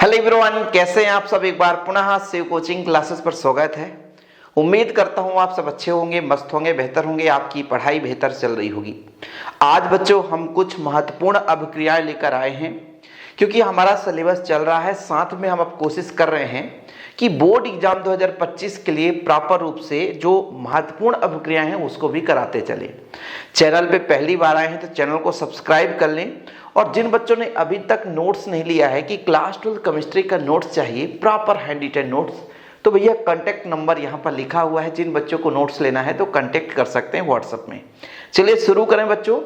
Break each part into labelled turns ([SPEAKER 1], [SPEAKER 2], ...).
[SPEAKER 1] Hello everyone, कैसे हैं आप सब। एक बार पुनः शिव कोचिंग क्लासेस पर स्वागत है। उम्मीद करता हूं आप सब अच्छे होंगे, मस्त होंगे, बेहतर होंगे, आपकी पढ़ाई बेहतर चल रही होगी। आज बच्चों हम कुछ महत्वपूर्ण अभिक्रियाएं लेकर आए हैं, क्योंकि हमारा सिलेबस चल रहा है। साथ में हम अब कोशिश कर रहे हैं कि बोर्ड एग्जाम 2025 के लिए प्रॉपर रूप से जो महत्वपूर्ण अभिक्रियाएं हैं उसको भी कराते चले। चैनल पे पहली बार आए हैं तो चैनल को सब्सक्राइब कर लें। और जिन बच्चों ने अभी तक नोट्स नहीं लिया है कि क्लास 12 केमिस्ट्री का नोट्स चाहिए, प्रॉपर हैंड रिटन नोट्स, तो भैया कांटेक्ट नंबर यहाँ पर लिखा हुआ है। जिन बच्चों को नोट्स लेना है तो कांटेक्ट कर सकते हैं व्हाट्सएप में। चलिए शुरू करें बच्चों।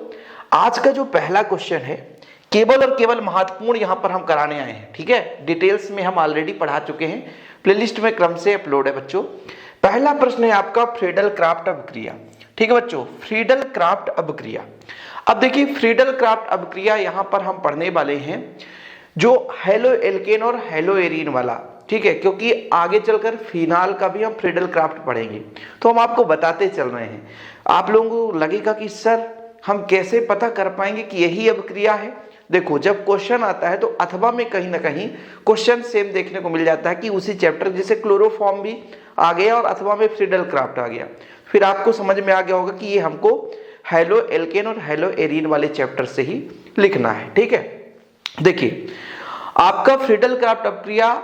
[SPEAKER 1] आज का जो पहला क्वेश्चन है, केवल और केवल महत्वपूर्ण यहाँ पर हम कराने आए हैं। ठीक है, डिटेल्स में हम ऑलरेडी पढ़ा चुके हैं, प्लेलिस्ट में क्रम से अपलोड है बच्चों। पहला प्रश्न है आपका फ्रीडल क्राफ्ट अभिक्रिया। ठीक है बच्चों, फ्रीडल क्राफ्ट अभिक्रिया। अब देखिए, फ्रीडल क्राफ्ट अभिक्रिया यहां पर हम पढ़ने वाले हैं जो हेलो एल्केन और हेलो एरीन वाला। ठीक है, क्योंकि आगे चलकर फिनाल का भी हम फ्रीडल क्राफ्ट पढ़ेंगे, तो हम आपको बताते चल रहे हैं। आप लोगों को लगेगा कि सर हम कैसे पता कर पाएंगे कि यही अभिक्रिया है। देखो, जब क्वेश्चन आता है तो अथवा में कहीं ना कहीं क्वेश्चन सेम देखने को मिल जाता है कि उसी चैप्टर, जैसे क्लोरोफॉर्म भी आ गया और अथवा में फ्रीडल क्राफ्ट आ गया, फिर आपको समझ में आ गया होगा कि ये हमको हेलो एल्केन और हेलो एरीन वाले चैप्टर से ही लिखना है। ठीक है, देखिए आपका फ्रीडल क्राफ्ट अभिक्रिया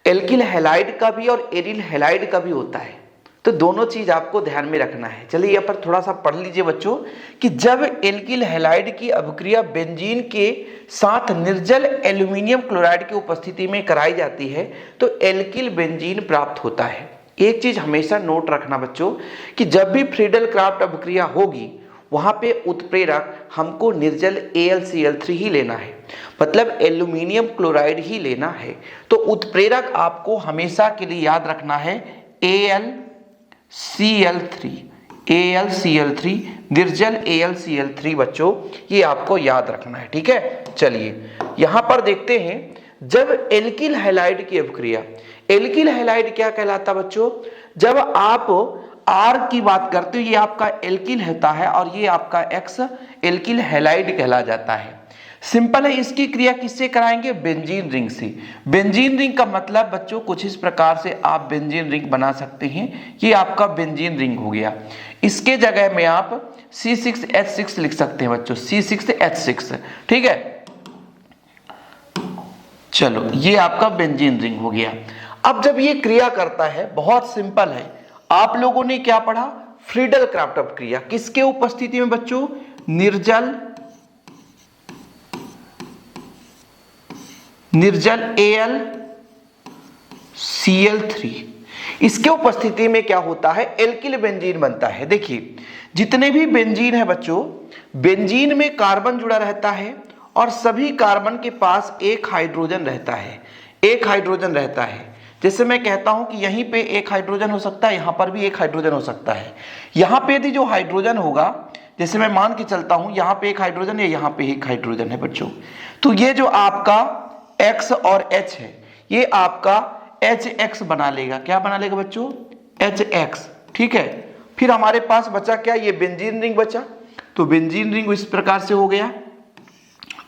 [SPEAKER 1] एल्किल हैलाइड का भी और एरिल हैलाइड का भी होता है, तो दोनों चीज आपको ध्यान में रखना है। चलिए यहाँ पर थोड़ा सा पढ़ लीजिए बच्चों कि जब एल्किल हैलाइड की अभिक्रिया बेंजीन के साथ निर्जल एल्यूमिनियम क्लोराइड की उपस्थिति में कराई जाती है तो एल्किल बेंजीन प्राप्त होता है। एक चीज हमेशा नोट रखना बच्चों कि जब भी फ्रीडल क्राफ्ट अभिक्रिया होगी वहां पे उत्प्रेरक हमको निर्जल AlCl3 ही लेना है, मतलब एल्यूमिनियम क्लोराइड ही लेना है। तो उत्प्रेरक आपको हमेशा के लिए याद रखना है AlCl3 निर्जल AlCl3 बच्चों, ये आपको याद रखना है। ठीक है, चलिए यहां पर देखते हैं जब एल्किल हैलाइड की अभिक्रिया, एल्किल हैलाइड क्या कहलाता बच्चों, जब आप R की बात करते हो, ये आपका एल्किल होता है और ये आपका X एल्किल हैलाइड कहला जाता है। सिंपल है, इसकी क्रिया किससे कराएंगे, बेंजीन रिंग से। बेंजीन रिंग का मतलब बच्चों कुछ इस प्रकार से आप बेंजीन रिंग बना सकते हैं। ये आपका बेंजीन रिंग हो गया। इसके जगह में आप C6H6 लिख सकते हैं बच्चों, C6H6। ठीक है, चलो ये आपका बेंजीन रिंग हो गया। अब जब ये क्रिया करता है, बहुत सिंपल है, आप लोगों ने क्या पढ़ा, फ्रीडल क्राफ्ट अभिक्रिया किसके उपस्थिति में बच्चों, निर्जल AlCl3, इसके उपस्थिति में क्या होता है, एल्किल बेंजीन बनता है। देखिए जितने भी बेंजीन है बच्चों, बेंजीन में कार्बन जुड़ा रहता है और सभी कार्बन के पास एक हाइड्रोजन रहता है, एक हाइड्रोजन रहता है। जैसे मैं कहता हूं कि यहीं पे एक हाइड्रोजन हो सकता है, यहां पर भी एक हाइड्रोजन हो सकता है। यहां पे यदि जो हाइड्रोजन होगा, जैसे मैं मान के चलता हूं यहां पे एक हाइड्रोजन है, यहां पे एक हाइड्रोजन है बच्चों, तो ये जो आपका X और H है ये आपका HX बना लेगा। क्या बना लेगा बच्चों, HX। ठीक है, फिर हमारे पास बचा क्या, ये बेंजीन रिंग बचा, तो बेंजीन रिंग इस प्रकार से हो गया।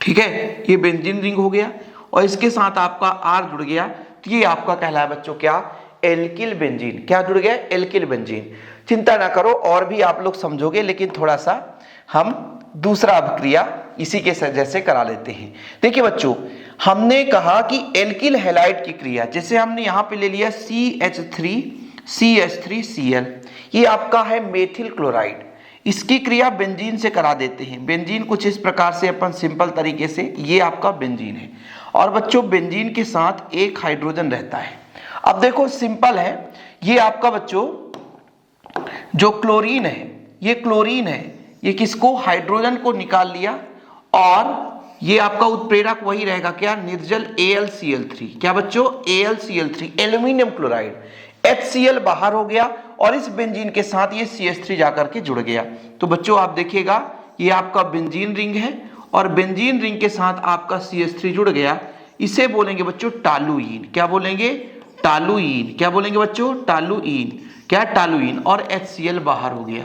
[SPEAKER 1] ठीक है, ये बेंजीन रिंग हो गया और इसके साथ आपका R जुड़ गया, तो ये आपका कहलाया बच्चों क्या, एल्किल बेंजीन। क्या जुड़ गया, एल्किल बेंजीन। चिंता ना करो, और भी आप लोग समझोगे, लेकिन थोड़ा सा हम दूसरा अभिक्रिया इसी के जैसे करा लेते हैं। देखिए बच्चों, हमने कहा कि एल्किल हैलाइड की क्रिया, जैसे हमने यहां पे ले लिया CH3CH3Cl, ये आपका है मेथिल क्लोराइड, इसकी क्रिया बेंजीन से करा देते हैं। बेंजीन कुछ इस प्रकार से अपन सिंपल तरीके से, ये आपका बेंजीन है और बच्चों बेंजीन के साथ एक हाइड्रोजन रहता है। अब देखो सिंपल है, ये आपका बच्चों जो क्लोरीन है, ये क्लोरीन है, ये किसको, हाइड्रोजन को निकाल लिया और ये आपका उत्प्रेरक वही रहेगा क्या, निर्जल AlCl3। क्या बच्चों, AlCl3 एल्यूमिनियम क्लोराइड, HCl बाहर हो गया और इस बेंजीन के साथ ये CH3 जाकर के जुड़ गया। तो बच्चों आप देखिएगा ये आपका बेंजीन रिंग है और बेंजीन रिंग के साथ आपका CH3 जुड़ गया, इसे बोलेंगे बच्चों टालुईन। क्या बोलेंगे, टालुईन। क्या बोलेंगे बच्चों, टालुईन। क्या, टालुईन, और HCl बाहर हो गया।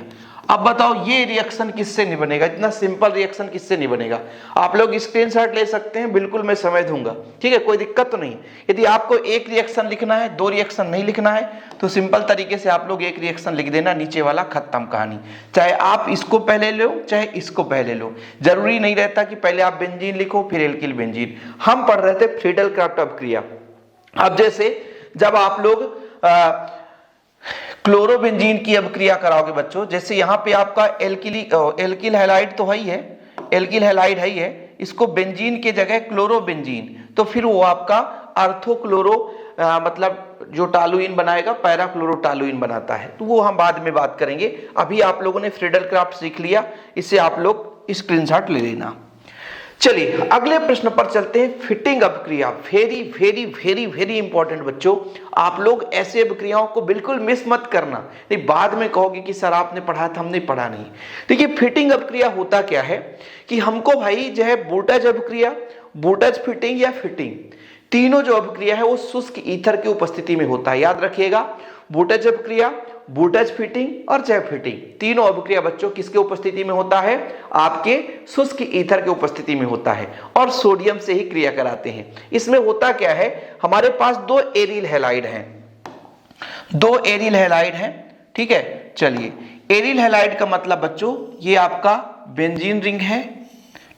[SPEAKER 1] अब बताओ ये रिएक्शन किससे नहीं बनेगा, इतना सिंपल रिएक्शन किससे नहीं बनेगा। आप लोग स्क्रीनशॉट ले सकते हैं, बिल्कुल मैं समय दूंगा, ठीक है, कोई दिक्कत तो नहीं। यदि आपको एक रिएक्शन लिखना है, दो रिएक्शन नहीं लिखना है, तो सिंपल तरीके से आप लोग एक रिएक्शन लिख देना, नीचे वाला खत्म कहानी। चाहे आप इसको पहले लो चाहे इसको पहले लो, जरूरी नहीं रहता कि पहले आप बेंजीन लिखो फिर एल्किल बेंजीन। हम पढ़ रहे थे फ्रीडल क्राफ्ट अभिक्रिया। अब जैसे जब आप लोग क्लोरोबेंजीन की अभिक्रिया कराओगे बच्चों, जैसे यहाँ पे आपका एल्किल हैलाइड तो है ही है, एल्किल हैलाइड है ही है, इसको बेंजीन के जगह क्लोरोबेंजीन, तो फिर वो आपका अर्थोक्लोरो मतलब जो टालुइन बनाएगा पैराक्लोरोटालुइन बनाता है, तो वो हम बाद में बात करेंगे। अभी आप लोगों ने फ्रीडल क्राफ्ट सीख लिया, इससे आप लोग स्क्रीनशॉट ले लेना। चलिए अगले प्रश्न पर चलते हैं, फिटिंग अभिक्रिया। Very very very very important बच्चों, आप लोग ऐसे अभिक्रियाओं को बिल्कुल मिस मत करना, नहीं बाद में कहोगे कि सर आपने पढ़ा था हमने पढ़ा नहीं। देखिए फिटिंग अभिक्रिया होता क्या है कि हमको भाई जो है बोल्टेज अभिक्रिया, बोल्टेज फिटिंग या फिटिंग, तीनों जो अभिक्रिया है वो शुष्क ईथर की उपस्थिति में होता है। याद रखिएगा, बोल्टेज अभिक्रिया, बोल्टेज फिटिंग और जैव फिटिंग, तीनों अभिक्रिया बच्चों किसके उपस्थिति में होता है, आपके शुष्क ईथर के उपस्थिति में होता है, और सोडियम से ही क्रिया कराते हैं। इसमें होता क्या है, हमारे पास दो एरिल हैलाइड हैं, दो एरिल हैलाइड हैं, ठीक है। चलिए एरिल हैलाइड का मतलब बच्चों ये आपका बेंजीन रिंग है,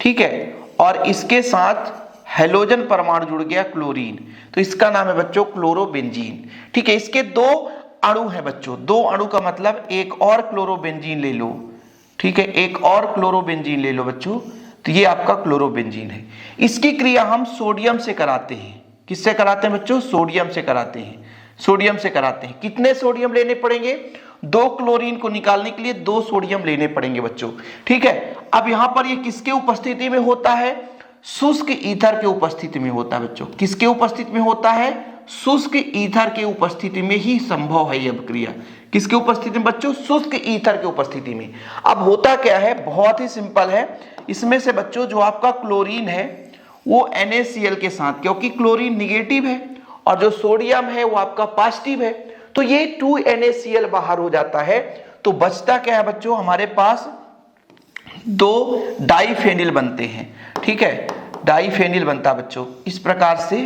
[SPEAKER 1] ठीक है, और इसके साथ हेलोजन परमाणु जुड़ गया क्लोरीन, तो इसका नाम है बच्चों क्लोरोबेंजीन, ठीक है। इसके दो अणु है बच्चों, दो अणु का मतलब एक और क्लोरोबेंजीन ले लो, ठीक है, एक और क्लोरोबेंजीन ले लो बच्चों, तो ये आपका क्लोरोबेंजीन है। इसकी क्रिया हम सोडियम से कराते हैं। किससे कराते हैं बच्चों, सोडियम से कराते हैं, सोडियम से कराते हैं। कितने सोडियम लेने पड़ेंगे, दो क्लोरीन को निकालने के लिए दो सोडियम लेने पड़ेंगे बच्चों, ठीक है। अब यहां पर ये किसके उपस्थिति में होता है, शुष्क ईथर के उपस्थिति में होता है बच्चों। किसके उपस्थिति में होता है, शुष्क ईथर के उपस्थिति में ही संभव है यह अभिक्रिया। किसके उपस्थिति में बच्चों, शुष्क ईथर के उपस्थिति में। अब होता क्या है, बहुत ही सिंपल है, इसमें से बच्चों जो आपका क्लोरीन है वो NaCl के साथ, क्योंकि क्लोरीन निगेटिव है और जो सोडियम है वो आपका पॉजिटिव है, तो ये 2NaCl बाहर हो जाता है, तो बचता क्या है बच्चों, हमारे पास दो डाइफेनिल बनते हैं, ठीक है, डाइफेनिल बनता बच्चों इस प्रकार से।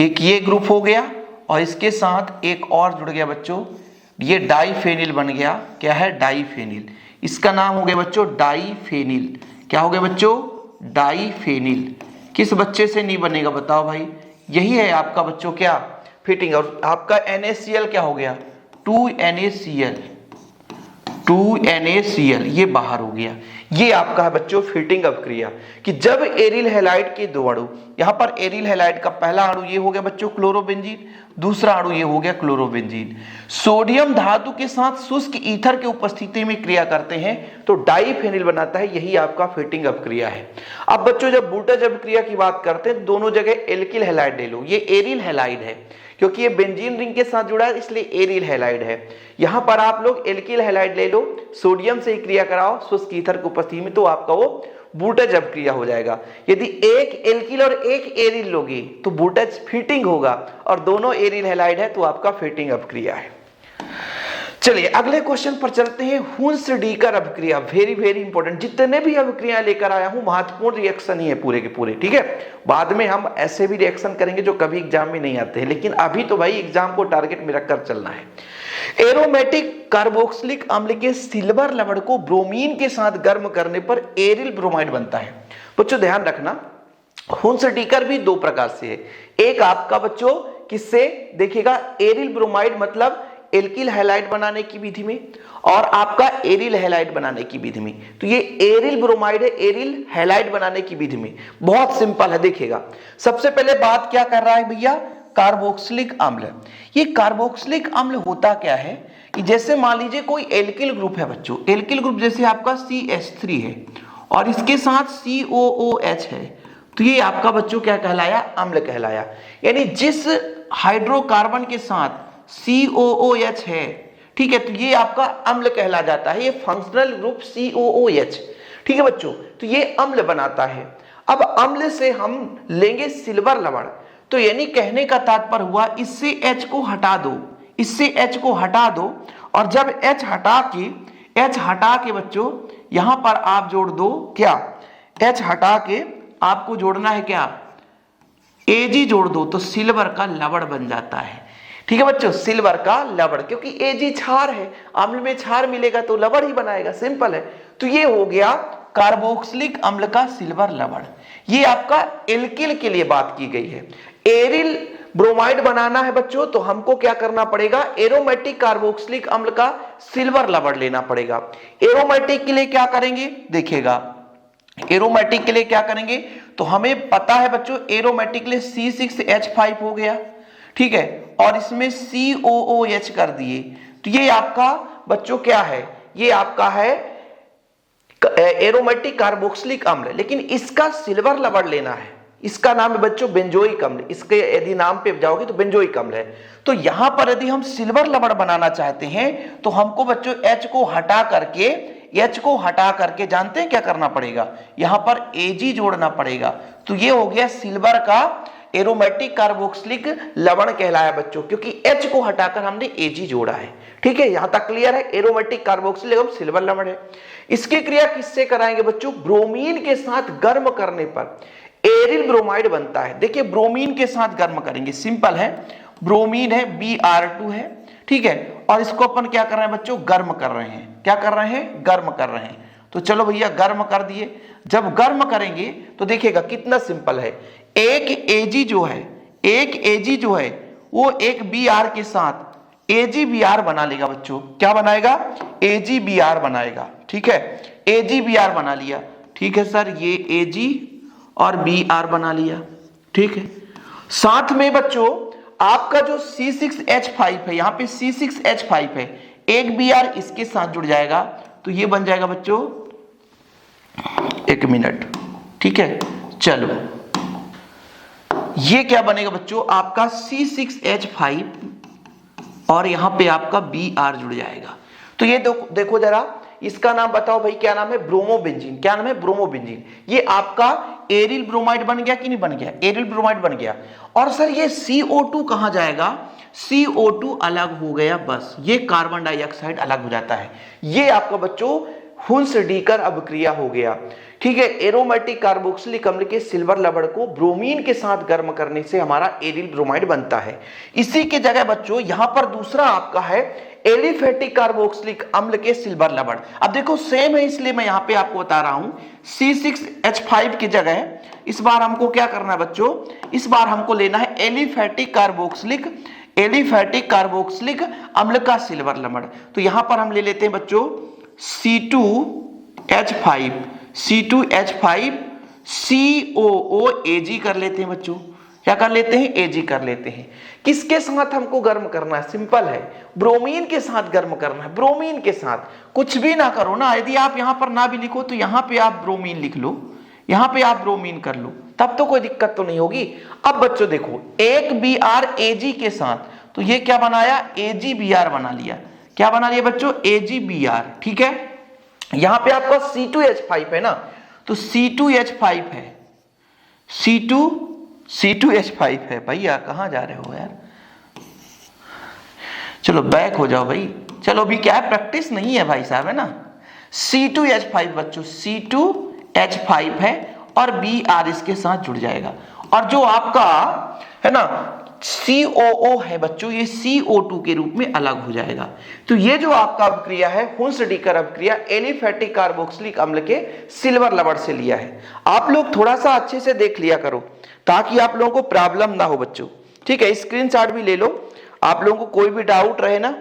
[SPEAKER 1] एक ये ग्रुप हो गया और इसके साथ एक और जुड़ गया बच्चों, ये डाइफेनिल बन गया, क्या है, डाइफेनिल, इसका नाम हो गया बच्चों डाइफेनिल। क्या हो गया बच्चों, डाइफेनिल। किस बच्चे से नहीं बनेगा बताओ भाई, यही है आपका बच्चों क्या, फिटिंग। और आपका NaCl क्या हो गया, 2NaCl, 2NaCl ये बाहर हो गया। ये आपका है बच्चों फिटिंग अभिक्रिया, कि जब एरिल हैलाइड के दो अणु, यहां पर एरिल हैलाइड का पहला अणु ये हो गया बच्चों क्लोरोबेंजीन, दूसरा अणु ये हो गया क्लोरोबेंजीन, सोडियम धातु के साथ शुष्क ईथर के उपस्थिति में क्रिया करते हैं तो डाइफेनिल बनाता है, यही आपका फिटिंग अभिक्रिया है। अब बच्चों जब बोल्टेज अभिक्रिया की बात करते हैं, दोनों जगह एल्किल हैलाइड ले लो, ये एरिल हैलाइड है क्योंकि ये बेंजीन रिंग के साथ जुड़ा है इसलिए एरिल हैलाइड है। यहां पर आप लोग एल्किल हैलाइड ले लो, सोडियम से ही क्रिया कराओ शुष्क ईथर की उपस्थिति में, तो आपका वो बोल्टेज अभिक्रिया हो जाएगा। यदि एक एल्किल और एक एरिल लोगे तो बोल्टेज फिटिंग होगा, और दोनों एरिल हैलाइड है तो आपका फिटिंग अभिक्रिया है। चलिए अगले क्वेश्चन पर चलते हैं, हुन्स-डीकर अभिक्रिया। वेरी वेरी इंपॉर्टेंट, जितने भी अभिक्रिया लेकर आया हूं महत्वपूर्ण रिएक्शन ही है पूरे के पूरे, ठीक है। बाद में हम ऐसे भी रिएक्शन करेंगे जो कभी एग्जाम में नहीं आते हैं, लेकिन अभी तो भाई एग्जाम को टारगेट में रखकर चलना है। एरोमेटिक कार्बोक्सिलिक अम्ल के सिल्वर लवण को ब्रोमीन के साथ गर्म करने पर एरिल ब्रोमाइड बनता है। बच्चों ध्यान रखना, हुन्स-डीकर भी दो प्रकार से है। एक आपका बच्चों किससे देखिएगा, एरिल ब्रोमाइड मतलब एल्किल हैलाइड बनाने की विधि में, और आपका एरिल हैलाइड बनाने की विधि में। तो ये एरिल ब्रोमाइड है एरिल हैलाइड बनाने की विधि में। बहुत सिंपल है, देखिएगा सबसे पहले बात क्या कर रहा है भैया, कार्बोक्सिलिक अम्ल। ये कार्बोक्सिलिक अम्ल होता क्या है कि जैसे मान लीजिए कोई एल्किल ग्रुप है बच्चों, एल्किल ग्रुप जैसे आपका CH3 है और इसके साथ COOH है, तो ये आपका बच्चों क्या कहलाया, अम्ल कहलाया। यानी जिस हाइड्रोकार्बन के साथ COOH है, ठीक है, तो ये आपका अम्ल कहला जाता है, ये फंक्शनल ग्रुप COOH, ठीक है बच्चों, तो ये अम्ल बनाता है। अब अम्ल से हम लेंगे सिल्वर लवण, तो यानी कहने का तात्पर्य हुआ इससे H को हटा दो, इससे H को हटा दो और जब H हटा के बच्चों यहां पर आप जोड़ दो क्या, H हटा के आपको जोड़ना है क्या, Ag जोड़ दो तो सिल्वर का लवण बन जाता है। ठीक है बच्चों, सिल्वर का लवण, क्योंकि Ag क्षार है, अम्ल में क्षार मिलेगा तो लवण ही बनाएगा, सिंपल है। तो ये हो गया कार्बोक्सिलिक अम्ल का सिल्वर लवण। ये आपका एल्किल के लिए बात की गई है। एरिल ब्रोमाइड बनाना है बच्चों तो हमको क्या करना पड़ेगा, एरोमेटिक कार्बोक्सिलिक अम्ल का सिल्वर लवण लेना पड़ेगा। एरोमेटिक के लिए क्या करेंगे, देखिएगा एरोमेटिक के लिए क्या करेंगे, तो हमें पता है बच्चों एरोमेटिक के लिए C6H5 हो गया, ठीक है, और इसमें COOH कर दिए, तो ये आपका बच्चों क्या है, ये आपका है एरोमेटिक कार्बोक्सिलिक अम्ल। लेकिन इसका सिल्वर लवण लेना है, इसका नाम है बच्चों बेंजोइक अम्ल, इसके यदि नाम पे जाओगे तो बेंजोइक अम्ल है। तो यहां पर यदि हम सिल्वर लवण बनाना चाहते हैं तो हमको बच्चों H को हटा करके जानते हैं क्या करना पड़ेगा, यहां पर Ag जोड़ना पड़ेगा। तो ये हो गया सिल्वर का एरोमेटिक कार्बोक्सिलिक लवण कहलाया बच्चों, क्योंकि H को हटाकर हमने Ag जोड़ा है। ठीक है, यहां तक क्लियर है। एरोमेटिक कार्बोक्सिलिक अम्ल सिल्वर लवण है। इसकी क्रिया किससे कराएंगे बच्चों, ब्रोमीन के साथ गर्म करने पर एरिल ब्रोमाइड बनता है। देखिए ब्रोमीन के साथ गर्म करेंगे, सिंपल है, ब्रोमीन है Br2 है, ठीक है, और इसको अपन क्या कर रहे हैं बच्चों, गर्म कर रहे हैं, क्या कर रहे हैं, गर्म कर रहे हैं। तो चलो भैया गर्म कर दिए, जब गर्म करेंगे तो देखिएगा कितना सिंपल है, एक Ag जो है वो एक Br के साथ AgBr बना लेगा बच्चों, क्या बनाएगा, AgBr बनाएगा, ठीक है, AgBr बना लिया, ठीक है सर, ये Ag और Br बना लिया, ठीक है। साथ में बच्चों आपका जो C6H5 है, यहां पे C6H5 है, एक Br इसके साथ जुड़ जाएगा तो ये बन जाएगा बच्चों, एक मिनट, ठीक है, चलो ये क्या बनेगा बच्चों, आपका C6H5 और यहां पे आपका Br जुड़ जाएगा। तो ये देखो जरा, इसका नाम बताओ भाई, क्या नाम है, ब्रोमोबेंजीन। क्या नाम है, ब्रोमोबेंजीन। ये आपका एरिल ब्रोमाइड बन गया कि नहीं बन गया, एरिल ब्रोमाइड बन गया। और सर ये CO2 कहां जाएगा, CO2 अलग हो गया, बस ये कार्बन डाइऑक्साइड अलग हो जाता है। ये आपका बच्चों हुंस-डीकर अभिक्रिया हो गया, ठीक है। एरोमेटिक कार्बोक्सिलिक अम्ल के सिल्वर लवण को ब्रोमीन के साथ गर्म करने से हमारा एरिल ब्रोमाइड बनता है। इसी के जगह बच्चों यहां पर दूसरा आपका है एलिफेटिक कार्बोक्सिलिक अम्ल के सिल्वर लवण। अब देखो सेम है, इसलिए मैं यहां पे आपको बता रहा हूं, C6H5 की जगह इस बार हमको क्या करना है बच्चों, इस बार हमको लेना है एलिफेटिक कार्बोक्सिलिक अम्ल का सिल्वर लवण। तो यहां पर हम ले लेते हैं बच्चों C2H5 COOAg कर लेते हैं बच्चों, क्या कर लेते हैं, Ag कर लेते हैं। किसके साथ हमको गर्म करना है, सिंपल है, ब्रोमीन के साथ गर्म करना है, ब्रोमीन के साथ। कुछ भी ना करो ना, यदि आप यहां पर ना भी लिखो तो यहां पे आप ब्रोमीन लिख लो, यहां पे आप ब्रोमीन कर लो, तब तो कोई दिक्कत तो नहीं होगी। अब बच्चों देखो एक Br Ag के साथ, तो ये क्या बनाया, AgBr बना लिया, क्या बना लिया बच्चों, AgBr, ठीक है। यहां पे आपका C2H5 है ना, तो C2H5 है, C2H5 है, भैया कहां जा रहे हो यार, चलो बैक हो जाओ भाई, चलो अभी क्या है, प्रैक्टिस नहीं है भाई साहब, है ना। C2H5 बच्चों C2H5 है और Br इसके साथ जुड़ जाएगा, और जो आपका है ना COO है बच्चों, ये CO2 के रूप में अलग हो जाएगा। तो ये जो आपका अभिक्रिया है हुंस-डीकर अभिक्रिया एलिफेटिक कार्बोक्सिलिक अम्ल के सिल्वर लवण से लिया है। आप लोग थोड़ा सा अच्छे से देख लिया करो ताकि आप लोगों को प्रॉब्लम ना हो बच्चों, ठीक है। स्क्रीनशॉट भी ले लो, आप लोगों को कोई भी डाउट रहे ना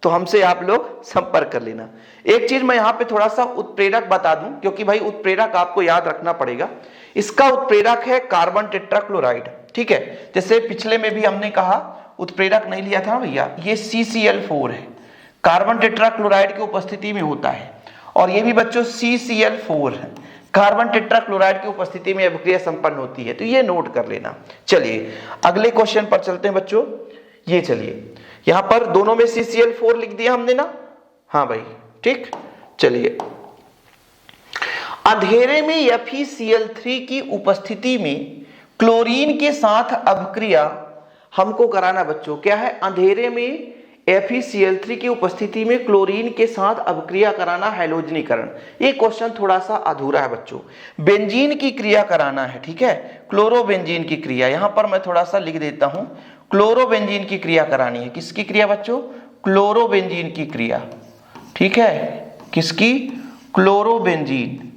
[SPEAKER 1] तो हमसे आप लोग संपर्क कर लेना। एक चीज मैं यहाँ पे थोड़ा सा उत्प्रेरक बता दूं, क्योंकि भाई उत्प्रेरक आपको याद रखना पड़ेगा। इसका उत्प्रेरक है कार्बन टेट्राक्लोराइड, ठीक है। जैसे पिछले में भी हमने कहा उत्प्रेरक नहीं लिया था ना भैया, ये CCl4 है, कार्बन टेट्राक्लोराइड की उपस्थिति में होता है, और ये भी बच्चों CCl4 है, कार्बन टेट्राक्लोराइड की उपस्थिति में अभिक्रिया संपन्न होती है। तो ये नोट कर लेना। चलिए अगले क्वेश्चन पर चलते हैं बच्चों। ये चलिए यहां पर दोनों में CCl4 लिख दिया हमने ना, हाँ भाई ठीक। चलिए अंधेरे में FeCl3 की उपस्थिति में क्लोरीन के साथ अभिक्रिया हमको कराना बच्चों, क्या है, अंधेरे में FeCl3 की उपस्थिति में क्लोरीन के साथ अभिक्रिया कराना हैलोजनीकरण। ये क्वेश्चन थोड़ा सा अधूरा है बच्चों। बेंजीन की क्रिया कराना है, ठीक है, क्लोरोबेंजीन की क्रिया। यहां पर मैं थोड़ा सा लिख देता हूं, क्लोरोबेंजीन की क्रिया करानी है। किसकी क्रिया बच्चों? क्लोरोबेंजीन की क्रिया, ठीक है। किसकी? क्लोरोबेंजीन,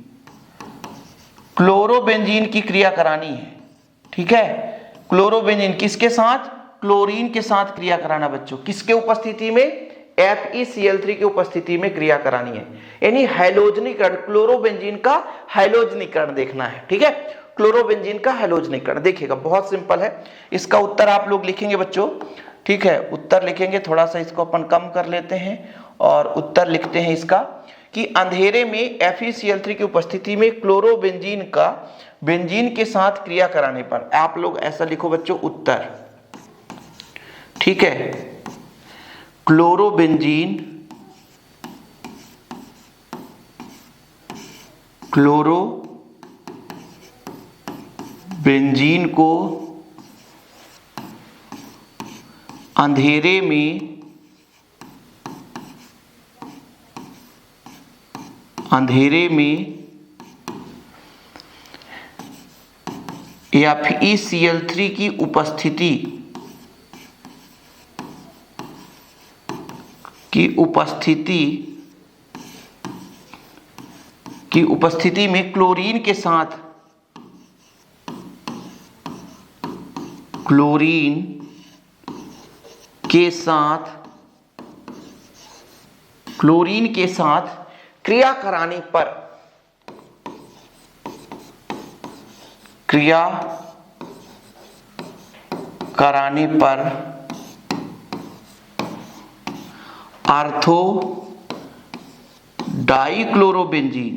[SPEAKER 1] क्लोरोबेंजीन की क्रिया करानी है, ठीक है। क्लोरोबेंजीन किसके साथ? क्लोरीन के साथ क्रिया कराना बच्चों। किसके उपस्थिति में? FeCl3 की उपस्थिति में क्रिया करानी है, यानी हैलोजनीकरण, क्लोरोबेंजीन का हैलोजनीकरण देखना है, ठीक है। क्लोरोबेंजीन का हैलोजनीकरण देखिएगा, बहुत सिंपल है। इसका उत्तर आप लोग लिखेंगे बच्चों, ठीक है। उत्तर लिखेंगे, थोड़ा सा इसको अपन कम कर लेते हैं और उत्तर लिखते हैं इसका कि अंधेरे में FeCl3 की उपस्थिति में क्लोरोबेंजीन का बेंजीन के साथ क्रिया कराने पर, आप लोग ऐसा लिखो बच्चों उत्तर, ठीक है। क्लोरोबेंजीन, क्लोरोबेंजीन को अंधेरे में FeCl3 की उपस्थिति में क्लोरीन के साथ क्रिया कराने पर आर्थो डाइक्लोरोबेंजीन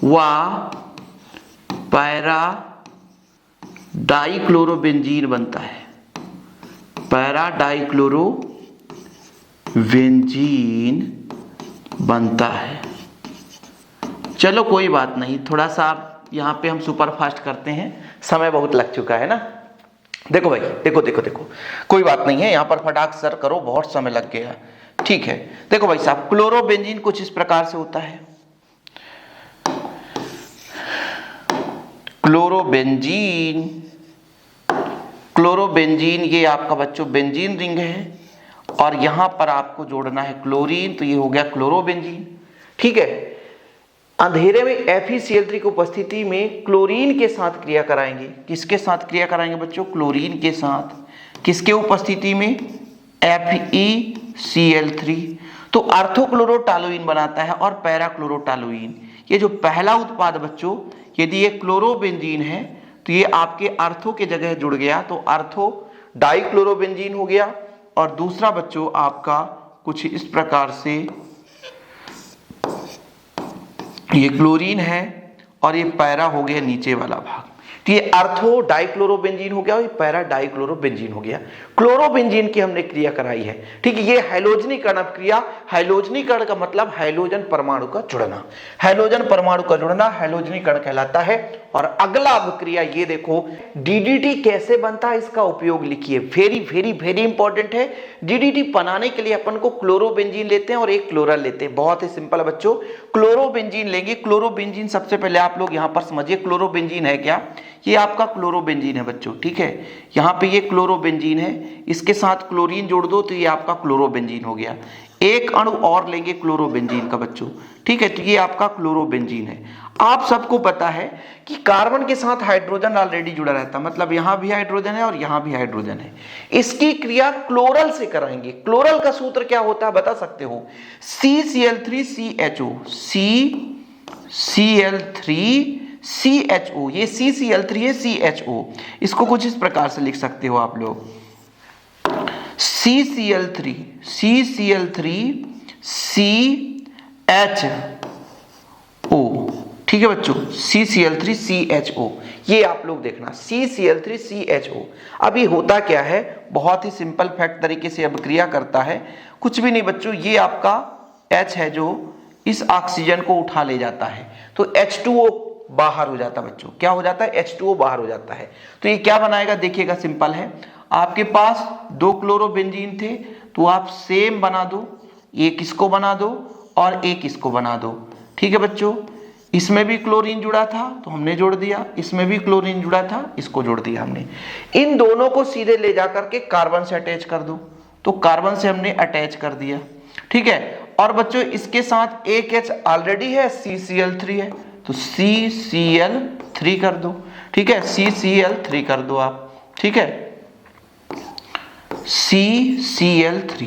[SPEAKER 1] व पैरा डाइक्लोरोबेंजीन बनता है, पैरा डाइक्लोरोबेंजीन बनता है। चलो कोई बात नहीं, थोड़ा सा यहाँ पे हम सुपर फास्ट करते हैं, समय बहुत लग चुका है ना। देखो भाई, देखो कोई बात नहीं है, यहाँ पर फटाक सर करो, बहुत समय लग गया, ठीक है। देखो भाई साहब, क्लोरोबेंजीन कुछ इस प्रकार से होता है। क्लोरोबेंजीन ये आपका बच्चों बेंजीन रिंग है और यहां पर आपको जोड़ना है क्लोरीन, तो ये हो गया क्लोरोबेंजीन, ठीक है। अंधेरे में FeCl3 की उपस्थिति में क्लोरीन के साथ क्रिया कराएंगे। किसके साथ क्रिया कराएंगे बच्चों? क्लोरीन के साथ। किसके उपस्थिति में? FeCl3, तो आर्थोक्लोरोटालुइन बनाता है और पैराक्लोरोटालुइन। ये जो पहला उत्पाद बच्चों, यदि ये क्लोरोबेंजीन है तो ये आपके आर्थो के जगह जुड़ गया, तो आर्थो डाइक्लोरोबेंजीन हो गया। और दूसरा बच्चों आपका कुछ इस प्रकार से, ये क्लोरीन है और ये पैरा हो गया नीचे वाला भाग, तो ये आर्थो डाइक्लोरोबेंजीन हो गया और ये पैरा डाइक्लोरोबेंजीन हो गया। क्लोरोबेंजीन की हमने क्रिया कराई है, ठीक है। ये हैलोजनीकरण क्रिया, हैलोजनीकरण का मतलब हैलोजन परमाणु का जुड़ना, हैलोजन परमाणु का जुड़ना हैलोजनीकरण कहलाता है। और अगला अभिक्रिया ये देखो, DDT कैसे बनता है इसका उपयोग लिखिए, वेरी वेरी वेरी इंपॉर्टेंट है। DDT बनाने के लिए अपन को क्लोरोबेंजीन लेते हैं और एक क्लोरल लेते हैं, बहुत ही सिंपल बच्चों। क्लोरोबेंजीन लेंगे, क्लोरोबेंजीन सबसे पहले आप लोग यहां पर समझिए क्लोरोबेंजीन है क्या। ये आपका क्लोरोबेंजीन है बच्चों, ठीक है। यहाँ पे ये क्लोरोबेंजीन है, इसके साथ क्लोरीन जोड़ दो तो ये आपका क्लोरोबेंजीन हो गया। एक अणु और लेंगे क्लोरोबेंजीन का बच्चों, ठीक है, तो ये आपका क्लोरोबेंजीन है। आप सबको पता है कि कार्बन के साथ हाइड्रोजन ऑलरेडी जुड़ा रहता है, मतलब यहां भी हाइड्रोजन है और यहां भी हाइड्रोजन है। इसकी क्रिया क्लोरल से कराएंगे। क्लोरल का सूत्र क्या होता है बता सकते हो? CCl3CHO, CCl3CHO, ये CCl3 है, CHO, इसको कुछ इस प्रकार से लिख सकते हो आप लोग, CCl3CHO, ठीक है बच्चों, CCl3CHO, ये आप लोग देखना CCl3CHO। अब ये होता क्या है, बहुत ही सिंपल फैक्ट तरीके से अभिक्रिया करता है। कुछ भी नहीं बच्चों, ये आपका H है जो इस ऑक्सीजन को उठा ले जाता है, तो H2O बाहर हो जाता है बच्चों। क्या हो जाता है? H2O बाहर हो जाता है। तो ये क्या बनाएगा? देखिएगा, सिंपल है। आपके पास 2 क्लोरोबेंजीन थे तो आप सेम बना दो, एक इसको बना दो और एक इसको बना दो। ठीक है बच्चों, इसमें भी क्लोरीन जुड़ा था तो हमने जोड़ दिया, इसमें भी क्लोरीन जुड़ा था, इसको जोड़ दिया हमने। इन दोनों को सीधे ले जाकर के कार्बन से अटैच कर दो, तो कार्बन से हमने अटैच कर दिया। ठीक है, और बच्चों इसके साथ एक H ऑलरेडी है, CCl3 है, तो CCl3 कर दो। ठीक है, CCl3 कर दो आप। ठीक है, CCl3।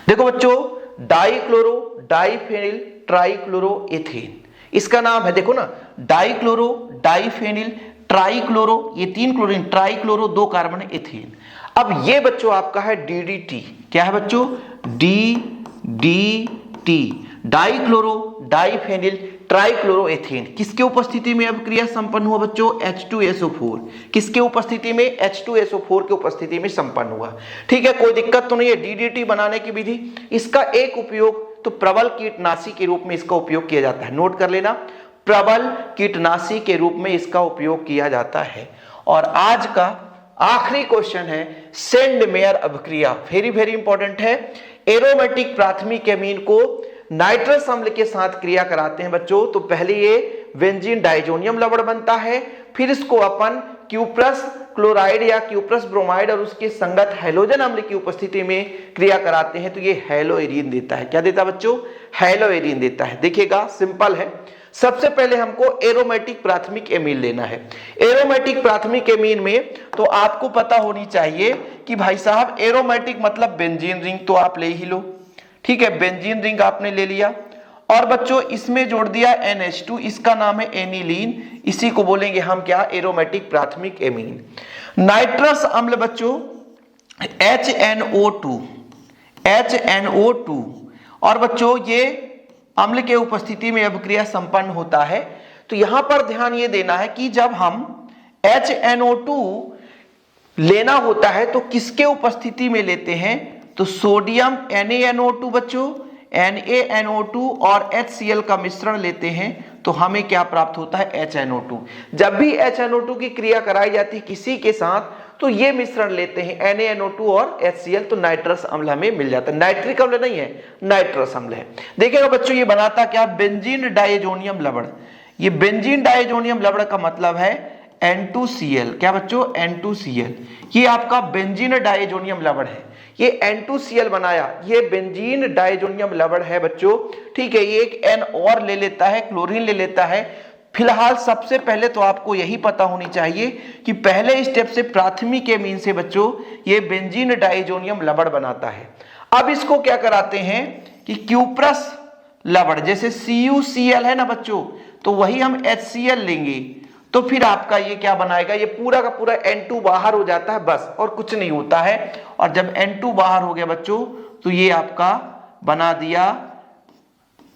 [SPEAKER 1] देखो बच्चों, डाइक्लोरो डाइफेनिल ट्राइक्लोरोएथेन, इसका नाम है, देखो ना, डाइक्लोरो डाइफेनिल ट्राइक्लोरो, ये 3 क्लोरीन, ट्राइक्लोरो 2 कार्बन एथेन। अब ये बच्चों आपका है DDT। क्या है बच्चों? DDT, dichloro diphenyl trichloroethane. किसके उपस्थिति में अब क्रिया संपन्न हुआ बच्चों? H2SO4। किसके उपस्थिति में? H2SO4 के उपस्थिति में संपन्न हुआ। ठीक है, कोई दिक्कत तो नहीं है। DDT बनाने की विधि, इसका एक उपयोग तो प्रबल कीटनाशी के रूप में इसका उपयोग किया जाता है। नोट कर लेना, प्रबल कीटनाशी के रूप में इसका उपयोग किया जाता है। और आज का आखिरी क्वेश्चन है सेंडमेयर अभिक्रिया, वेरी वेरी इंपॉर्टेंट है। एरोमेटिक प्राथमिक एमीन को नाइट्रस अम्ल के साथ क्रिया कराते हैं बच्चों, तो पहले ये बेंजीन डाइजोनियम लवण बनता है, फिर इसको अपन क्यूप्रस क्लोराइड या क्यूप्रस ब्रोमाइड और उसके संगत हैलोजन अम्ल की उपस्थिति में क्रिया कराते हैं, तो ये हैलोएरीन देता है। क्या देता है बच्चों? हैलोएरीन देता है। देखिएगा, सिंपल है। सबसे पहले हमको एरोमेटिक प्राथमिक एमीन लेना है। एरोमेटिक प्राथमिक एमीन में तो आपको पता होनी चाहिए कि भाई साहब एरोमेटिक मतलब बेंजीन रिंग तो आप ले ही लो। ठीक है, बेंजीन रिंग आपने ले लिया और बच्चों इसमें जोड़ दिया NH2, इसका नाम है एनिलीन, इसी को बोलेंगे हम क्या? एरोमेटिक प्राथमिक एमीन। नाइट्रस अम्ल बच्चों HNO2, HNO2, और बच्चों ये अम्ल के उपस्थिति में अभिक्रिया संपन्न होता है। तो यहां पर ध्यान ये देना है कि जब हम HNO2 लेना होता है तो किसके उपस्थिति में लेते हैं? तो सोडियम NaNO2 बच्चों, NaNO2 और HCl का मिश्रण लेते हैं तो हमें क्या प्राप्त होता है? HNO2। जब भी HNO2 की क्रिया कराई जाती है किसी के साथ तो ये मिश्रण लेते हैं NaNO2 और HCl, तो नाइट्रस अम्ल हमें मिल जाता है। नाइट्रिक अम्ल नहीं है, नाइट्रस अम्ल है। देखिएगा बच्चों, ये बनाता क्या? बेंजीन डाइजोनियम लवण। ये बेंजीन डाइजोनियम लवण का मतलब है N2Cl। क्या बच्चों? N2Cl। ये आपका बेंजीन डाइजोनियम लवण है, ये N2Cl बनाया, ये बेंजीन डाइजोनियम लवण है बच्चों। ठीक है, ये एक N और ले लेता है, क्लोरीन ले लेता है। फिलहाल सबसे पहले तो आपको यही पता होनी चाहिए कि पहले स्टेप से प्राथमिक एमीन से बच्चों ये बेंजीन डाइजोनियम लवण बनाता है। अब इसको क्या कराते हैं कि क्यूप्रस लवण, जैसे CuCl है ना बच्चों, तो वही हम HCl लेंगे, तो फिर आपका ये क्या बनाएगा? ये पूरा का पूरा N2 बाहर हो जाता है बस, और कुछ नहीं होता है। और जब N2 बाहर हो गया बच्चों तो ये आपका बना दिया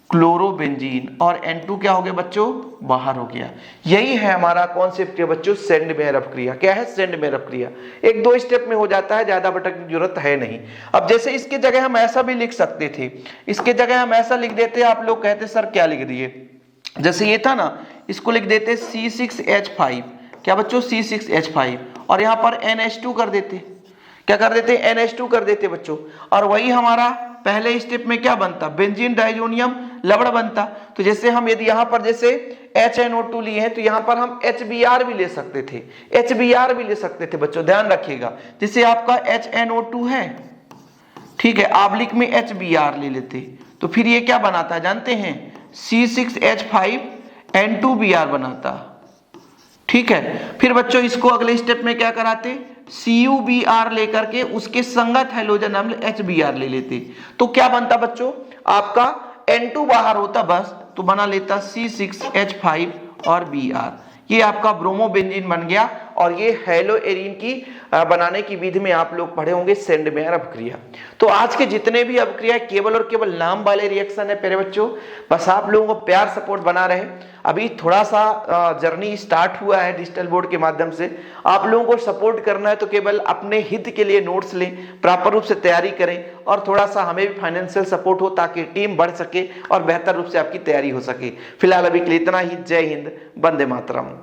[SPEAKER 1] क्लोरोबेंजीन, और N2 क्या हो गया बच्चों? बाहर हो गया। यही है हमारा कॉन्सेप्ट है बच्चों सेंडमेयर अपक्रिया। क्या है? सेंडमेयर अपक्रिया। 1-2 स्टेप में हो जाता है, ज्यादा भटकने की जरूरत है नहीं। अब जैसे इसके जगह हम ऐसा भी लिख सकते थे, इसके जगह हम ऐसा लिख देते, आप लोग कहते सर क्या लिख दिए? जैसे ये था ना, इसको लिख देते C6H5। क्या बच्चों? C6H5, और यहां पर NH2 कर देते। क्या कर देते? NH2 कर देते बच्चों, और वही हमारा पहले स्टेप में क्या बनता? बेंजीन डाइजोनियम लवण बनता। तो जैसे हम यदि यहां पर जैसे HNO2 लिए हैं तो यहां पर हम HBr भी ले सकते थे, HBr भी ले सकते थे बच्चों, ध्यान रखिएगा। जैसे आपका HNO2 है, ठीक है, आबलिक में HBr ले लेते तो फिर ये क्या बनाता जानते हैं? C6H5N2Br बनाता। ठीक है, फिर बच्चों इसको अगले स्टेप में क्या कराते? CuBr लेकर के उसके संगत हैलोजन अम्ल HBr ले लेते, तो क्या बनता बच्चों? आपका N2 बाहर होता बस, तो बना लेता C6H5 और Br। ये आपका ब्रोमोबेंजीन बन गया, और ये हेलो एरिन की बनाने की विधि में आप लोग पढ़े होंगे सेंडमेयर अपक्रिया। तो आज के जितने भी अपक्रिया केवल और केवल नाम वाले रिएक्शन है प्यारे बच्चों, बस आप लोगों को प्यार सपोर्ट बना रहे। अभी थोड़ा सा जर्नी स्टार्ट हुआ है डिजिटल बोर्ड के माध्यम से, आप लोगों को सपोर्ट करना है तो केवल अपने हित के लिए नोट्स लें, प्रॉपर रूप से तैयारी करें और थोड़ा सा हमें भी फाइनेंशियल सपोर्ट हो ताकि टीम बढ़ सके और बेहतर रूप से आपकी तैयारी हो सके। फिलहाल अभी के लिए इतना ही। जय हिंद, वंदे मातरम।